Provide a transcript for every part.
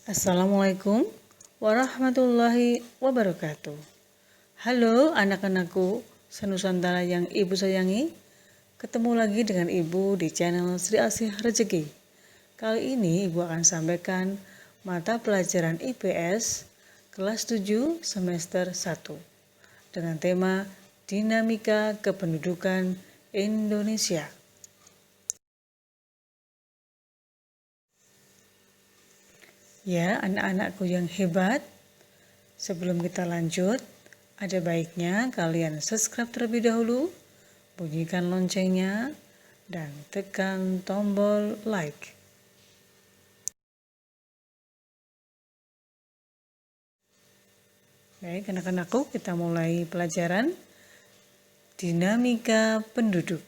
Assalamualaikum warahmatullahi wabarakatuh. Halo anak-anakku senusantara yang ibu sayangi. Ketemu lagi dengan ibu di channel Sri Asih Rezeki. Kali ini ibu akan sampaikan mata pelajaran IPS kelas 7 semester 1 dengan tema Dinamika Kependudukan Indonesia. Ya, anak-anakku yang hebat, sebelum kita lanjut, ada baiknya kalian subscribe terlebih dahulu, bunyikan loncengnya, dan tekan tombol like. Baik, anak-anakku, kita mulai pelajaran dinamika penduduk.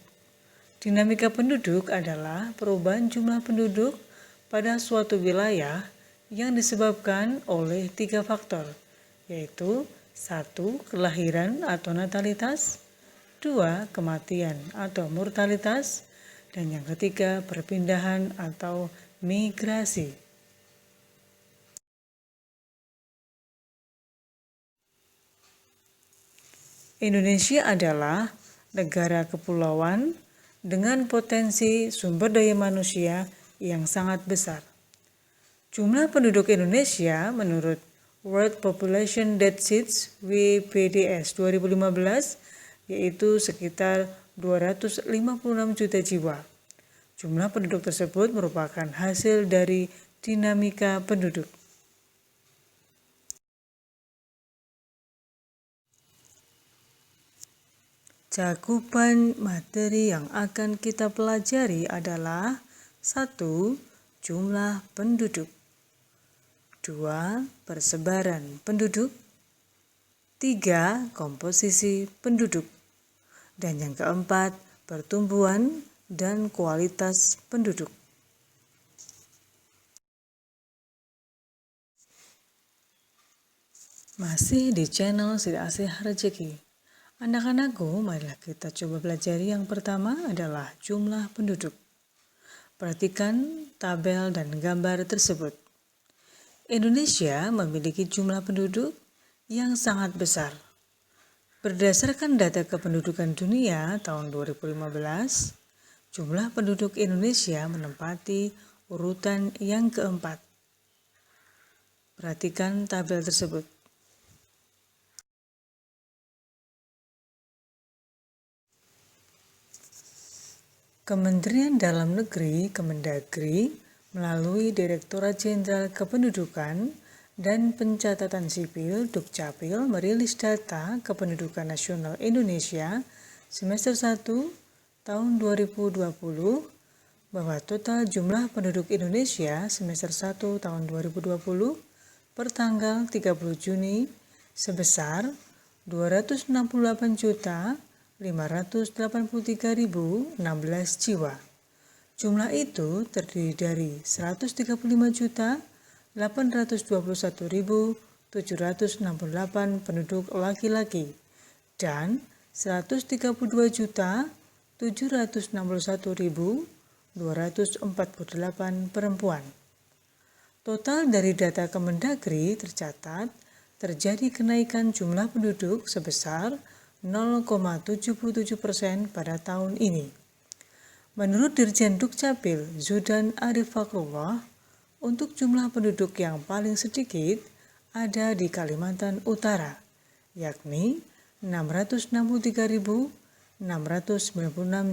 Dinamika penduduk adalah perubahan jumlah penduduk pada suatu wilayah yang disebabkan oleh 3 faktor, yaitu 1. Kelahiran atau natalitas, 2. Kematian atau mortalitas, dan yang ketiga perpindahan atau migrasi. Indonesia adalah negara kepulauan dengan potensi sumber daya manusia yang sangat besar. Jumlah penduduk Indonesia menurut World Population Datasheet WPDS 2015 yaitu sekitar 256 juta jiwa. Jumlah penduduk tersebut merupakan hasil dari dinamika penduduk. Cakupan materi yang akan kita pelajari adalah 1. Jumlah penduduk, 2. Persebaran penduduk, 3. Komposisi penduduk, dan yang keempat, pertumbuhan dan kualitas penduduk. Masih di channel Sri Asih Rezeki. Anak-anakku, marilah kita coba pelajari. Yang pertama adalah jumlah penduduk. Perhatikan tabel dan gambar tersebut. Indonesia memiliki jumlah penduduk yang sangat besar. Berdasarkan data kependudukan dunia tahun 2015, jumlah penduduk Indonesia menempati urutan yang keempat. Perhatikan tabel tersebut. Kementerian Dalam Negeri Kemendagri melalui Direktorat Jenderal Kependudukan dan Pencatatan Sipil Dukcapil merilis data Kependudukan Nasional Indonesia semester 1 tahun 2020 bahwa total jumlah penduduk Indonesia semester 1 tahun 2020 per tanggal 30 Juni sebesar 268.583.016 jiwa. Jumlah itu terdiri dari 135.821.768 penduduk laki-laki dan 132.761.248 perempuan. Total dari data Kemendagri tercatat terjadi kenaikan jumlah penduduk sebesar 0,77% pada tahun ini. Menurut Dirjen Dukcapil Zudan Arif Fakrullah, untuk jumlah penduduk yang paling sedikit ada di Kalimantan Utara, yakni 663.696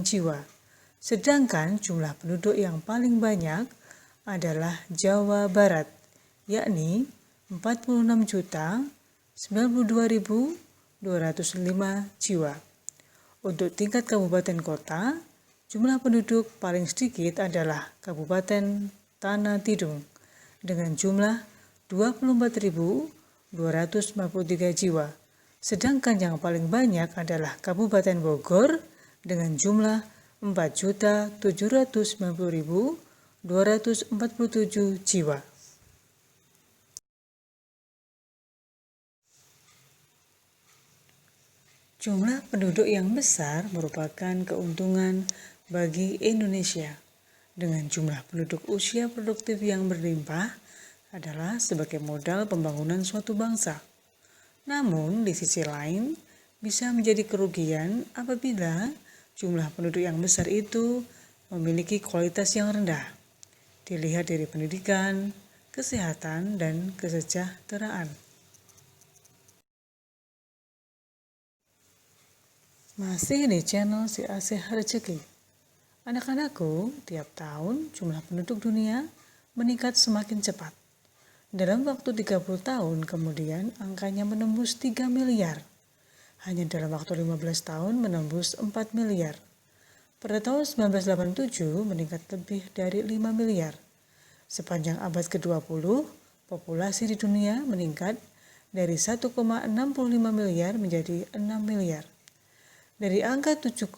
jiwa. Sedangkan jumlah penduduk yang paling banyak adalah Jawa Barat, yakni 46.092.205 jiwa. Untuk tingkat kabupaten kota, jumlah penduduk paling sedikit adalah Kabupaten Tanah Tidung dengan jumlah 24.253 jiwa. Sedangkan yang paling banyak adalah Kabupaten Bogor dengan jumlah 4.790.247 jiwa. Jumlah penduduk yang besar merupakan keuntungan bagi Indonesia. Dengan jumlah penduduk usia produktif yang berlimpah, adalah sebagai modal pembangunan suatu bangsa. Namun, di sisi lain, bisa menjadi kerugian apabila jumlah penduduk yang besar itu memiliki kualitas yang rendah. Dilihat dari pendidikan, kesehatan, dan kesejahteraan. Masih di channel Si Asih Rezeki. Anak-anakku, tiap tahun jumlah penduduk dunia meningkat semakin cepat. Dalam waktu 30 tahun kemudian angkanya menembus 3 miliar. Hanya dalam waktu 15 tahun menembus 4 miliar. Pada tahun 1987 meningkat lebih dari 5 miliar. Sepanjang abad ke-20, populasi di dunia meningkat dari 1,65 miliar menjadi 6 miliar. Dari angka 7,8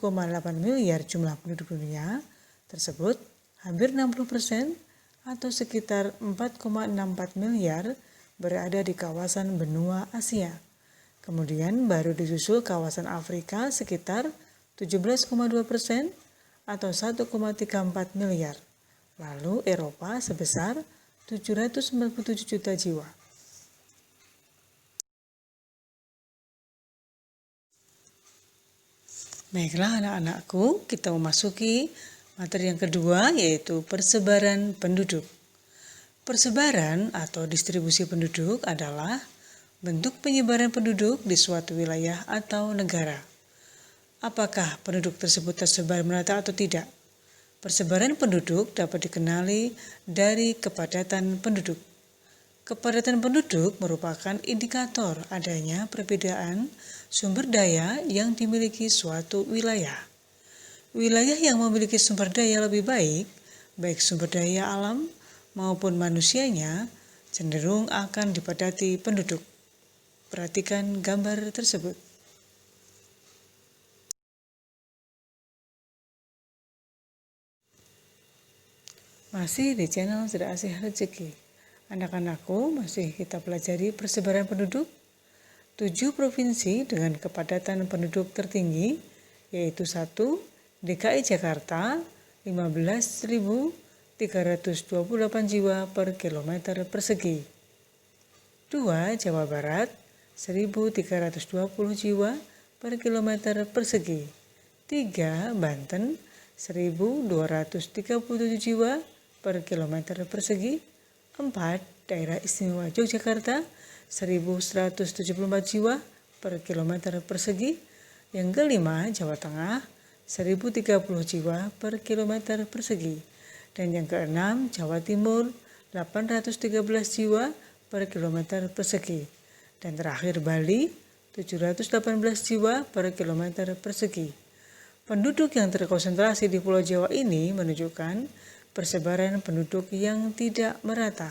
miliar jumlah penduduk dunia tersebut, hampir 60% atau sekitar 4,64 miliar berada di kawasan benua Asia. Kemudian baru disusul kawasan Afrika sekitar 17,2% atau 1,34 miliar. Lalu Eropa sebesar 797 juta jiwa. Baiklah anak-anakku, kita memasuki materi yang kedua yaitu persebaran penduduk. Persebaran atau distribusi penduduk adalah bentuk penyebaran penduduk di suatu wilayah atau negara. Apakah penduduk tersebut tersebar merata atau tidak? Persebaran penduduk dapat dikenali dari kepadatan penduduk. Kepadatan penduduk merupakan indikator adanya perbedaan sumber daya yang dimiliki suatu wilayah. Wilayah yang memiliki sumber daya lebih baik, baik sumber daya alam maupun manusianya, cenderung akan dipadati penduduk. Perhatikan gambar tersebut. Masih di channel Si Asih Rezeki. Anak-anakku, masih kita pelajari persebaran penduduk. 7 provinsi dengan kepadatan penduduk tertinggi, yaitu 1. DKI Jakarta, 15.328 jiwa per kilometer persegi. 2. Jawa Barat, 1.320 jiwa per kilometer persegi. 3. Banten, 1.237 jiwa per kilometer persegi. 4. Daerah Istimewa Yogyakarta, 1.174 jiwa per kilometer persegi. Yang kelima, Jawa Tengah, 1.030 jiwa per kilometer persegi. Dan yang keenam, Jawa Timur, 813 jiwa per kilometer persegi. Dan terakhir Bali, 718 jiwa per kilometer persegi. Penduduk yang terkonsentrasi di Pulau Jawa ini menunjukkan persebaran penduduk yang tidak merata.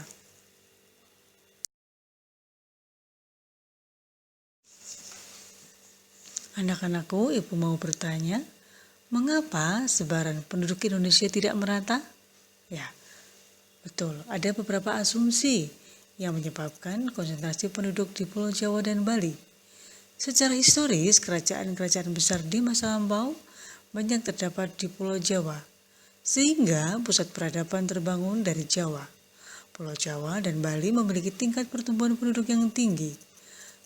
Anak-anakku, Ibu mau bertanya, mengapa sebaran penduduk Indonesia tidak merata? Ya, betul, ada beberapa asumsi yang menyebabkan konsentrasi penduduk di Pulau Jawa dan Bali. Secara historis, kerajaan-kerajaan besar di masa lampau banyak terdapat di Pulau Jawa, sehingga pusat peradaban terbangun dari Jawa. Pulau Jawa dan Bali memiliki tingkat pertumbuhan penduduk yang tinggi.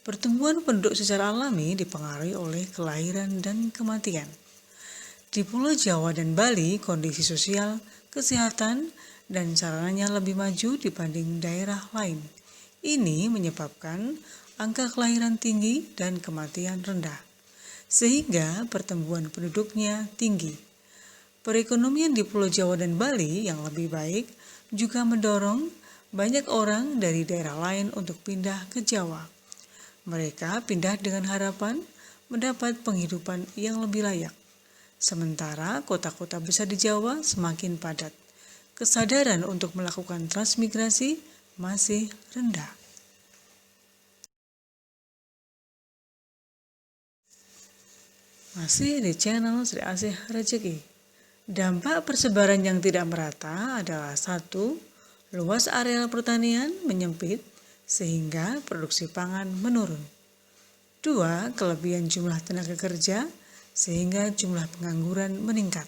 Pertumbuhan penduduk secara alami dipengaruhi oleh kelahiran dan kematian. Di Pulau Jawa dan Bali, kondisi sosial, kesehatan, dan sarananya lebih maju dibanding daerah lain. Ini menyebabkan angka kelahiran tinggi dan kematian rendah, sehingga pertumbuhan penduduknya tinggi. Perekonomian di Pulau Jawa dan Bali yang lebih baik juga mendorong banyak orang dari daerah lain untuk pindah ke Jawa. Mereka pindah dengan harapan mendapat penghidupan yang lebih layak. Sementara kota-kota besar di Jawa semakin padat. Kesadaran untuk melakukan transmigrasi masih rendah. Masih di channel Si Asih Rezeki. Dampak persebaran yang tidak merata adalah 1. Luas areal pertanian menyempit sehingga produksi pangan menurun. 2. Kelebihan jumlah tenaga kerja sehingga jumlah pengangguran meningkat.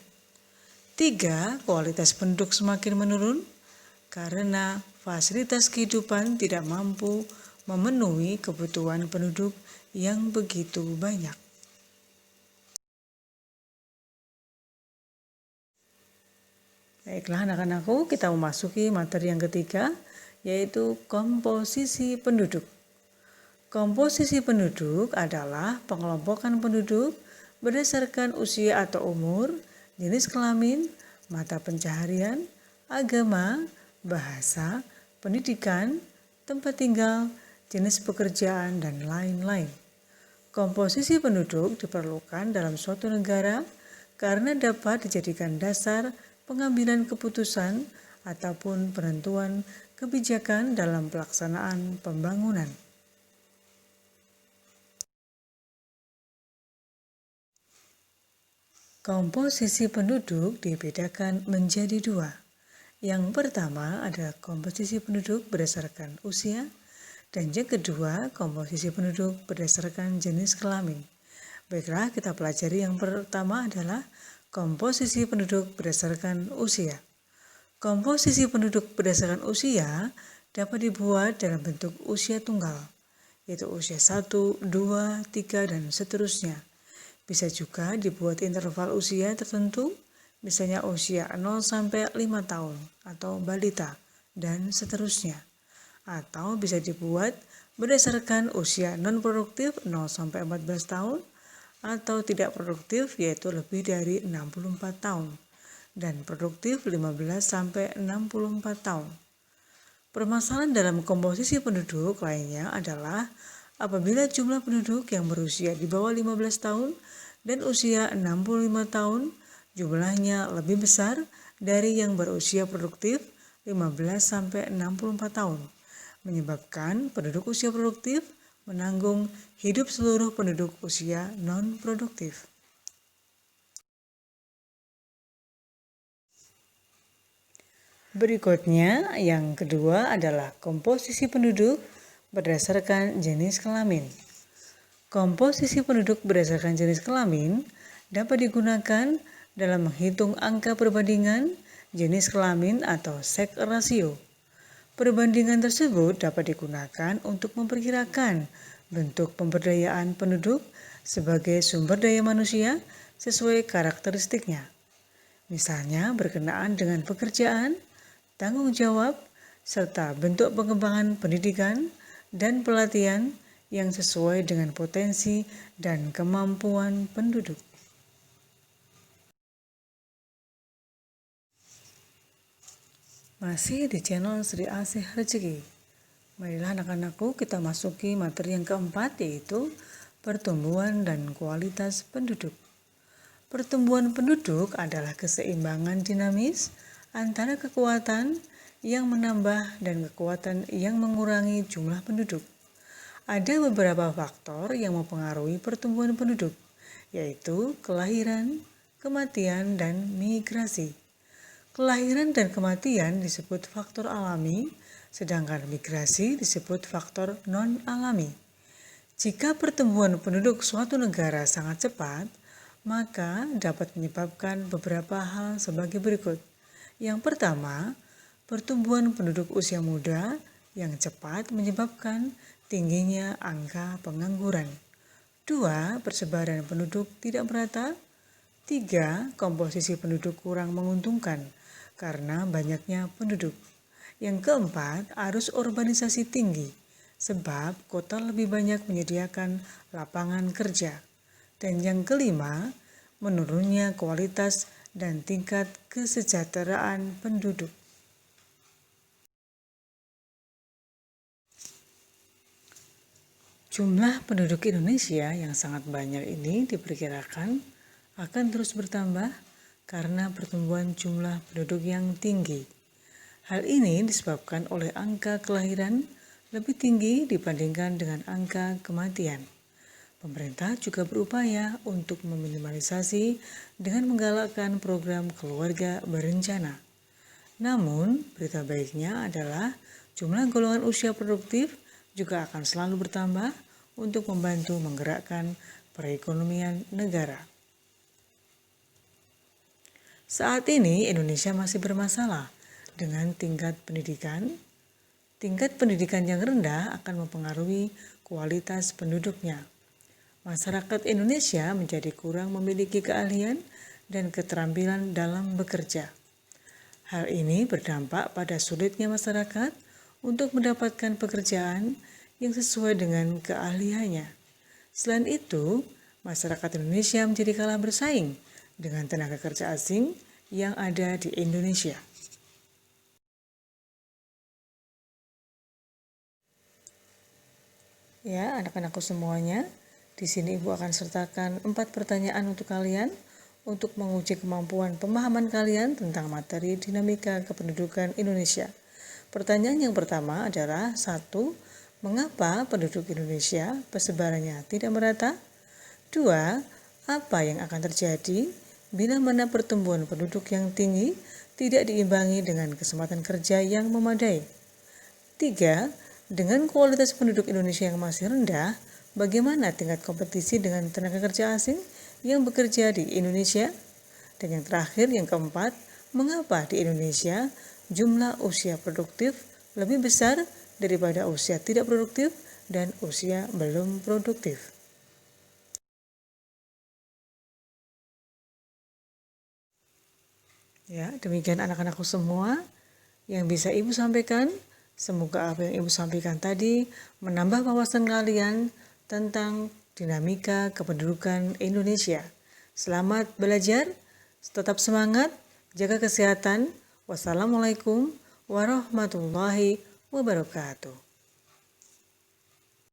3. Kualitas penduduk semakin menurun karena fasilitas kehidupan tidak mampu memenuhi kebutuhan penduduk yang begitu banyak. Baiklah anak-anakku, kita memasuki materi yang ketiga, yaitu komposisi penduduk. Komposisi penduduk adalah pengelompokan penduduk berdasarkan usia atau umur, jenis kelamin, mata pencaharian, agama, bahasa, pendidikan, tempat tinggal, jenis pekerjaan, dan lain-lain. Komposisi penduduk diperlukan dalam suatu negara karena dapat dijadikan dasar pengambilan keputusan ataupun penentuan kebijakan dalam pelaksanaan pembangunan. Komposisi penduduk dibedakan menjadi dua. Yang pertama adalah komposisi penduduk berdasarkan usia, dan yang kedua komposisi penduduk berdasarkan jenis kelamin. Baiklah, kita pelajari yang pertama adalah komposisi penduduk berdasarkan usia. Komposisi penduduk berdasarkan usia dapat dibuat dalam bentuk usia tunggal, yaitu usia 1, 2, 3, dan seterusnya. Bisa juga dibuat interval usia tertentu, misalnya usia 0 sampai 5 tahun atau balita, dan seterusnya. Atau bisa dibuat berdasarkan usia non-produktif 0 sampai 14 tahun, atau tidak produktif yaitu lebih dari 64 tahun, dan produktif 15 sampai 64 tahun. Permasalahan dalam komposisi penduduk lainnya adalah apabila jumlah penduduk yang berusia di bawah 15 tahun dan usia 65 tahun jumlahnya lebih besar dari yang berusia produktif 15 sampai 64 tahun, menyebabkan penduduk usia produktif menanggung hidup seluruh penduduk usia non-produktif. Berikutnya, yang kedua adalah komposisi penduduk berdasarkan jenis kelamin. Komposisi penduduk berdasarkan jenis kelamin dapat digunakan dalam menghitung angka perbandingan jenis kelamin atau sex ratio. Perbandingan tersebut dapat digunakan untuk memperkirakan bentuk pemberdayaan penduduk sebagai sumber daya manusia sesuai karakteristiknya. Misalnya berkenaan dengan pekerjaan, tanggung jawab, serta bentuk pengembangan pendidikan dan pelatihan yang sesuai dengan potensi dan kemampuan penduduk. Masih di channel Sri Asih Rezeki. Marilah anak-anakku, kita masuki materi yang keempat, yaitu pertumbuhan dan kualitas penduduk. Pertumbuhan penduduk adalah keseimbangan dinamis antara kekuatan yang menambah dan kekuatan yang mengurangi jumlah penduduk. Ada beberapa faktor yang mempengaruhi pertumbuhan penduduk, yaitu kelahiran, kematian, dan migrasi. Kelahiran dan kematian disebut faktor alami, sedangkan migrasi disebut faktor non-alami. Jika pertumbuhan penduduk suatu negara sangat cepat, maka dapat menyebabkan beberapa hal sebagai berikut. Yang pertama, pertumbuhan penduduk usia muda yang cepat menyebabkan tingginya angka pengangguran. 2. Persebaran penduduk tidak merata. 3. Komposisi penduduk kurang menguntungkan karena banyaknya penduduk. Yang keempat, arus urbanisasi tinggi, sebab kota lebih banyak menyediakan lapangan kerja. Dan yang kelima, menurunnya kualitas dan tingkat kesejahteraan penduduk. Jumlah penduduk Indonesia yang sangat banyak ini diperkirakan akan terus bertambah karena pertumbuhan jumlah penduduk yang tinggi. Hal ini disebabkan oleh angka kelahiran lebih tinggi dibandingkan dengan angka kematian. Pemerintah juga berupaya untuk meminimalisasi dengan menggalakkan program keluarga berencana. Namun, berita baiknya adalah jumlah golongan usia produktif juga akan selalu bertambah untuk membantu menggerakkan perekonomian negara. Saat ini Indonesia masih bermasalah dengan tingkat pendidikan, Tingkat pendidikan yang rendah akan mempengaruhi kualitas penduduknya. Masyarakat Indonesia menjadi kurang memiliki keahlian dan keterampilan dalam bekerja. Hal ini berdampak pada sulitnya masyarakat untuk mendapatkan pekerjaan yang sesuai dengan keahliannya. Selain itu, masyarakat Indonesia menjadi kalah bersaing dengan tenaga kerja asing yang ada di Indonesia. Ya, anak-anakku semuanya, di sini Ibu akan sertakan 4 pertanyaan untuk kalian untuk menguji kemampuan pemahaman kalian tentang materi dinamika kependudukan Indonesia. Pertanyaan yang pertama adalah 1. Mengapa penduduk Indonesia persebarannya tidak merata? 2. Apa yang akan terjadi bila mana pertumbuhan penduduk yang tinggi tidak diimbangi dengan kesempatan kerja yang memadai? 3. Dengan kualitas penduduk Indonesia yang masih rendah, bagaimana tingkat kompetisi dengan tenaga kerja asing yang bekerja di Indonesia? Dan yang terakhir, yang keempat, mengapa di Indonesia jumlah usia produktif lebih besar daripada usia tidak produktif dan usia belum produktif? Ya, demikian anak-anakku semua yang bisa Ibu sampaikan. Semoga apa yang Ibu sampaikan tadi menambah wawasan kalian tentang dinamika kependudukan Indonesia. Selamat belajar, tetap semangat, jaga kesehatan. Wassalamualaikum warahmatullahi wabarakatuh.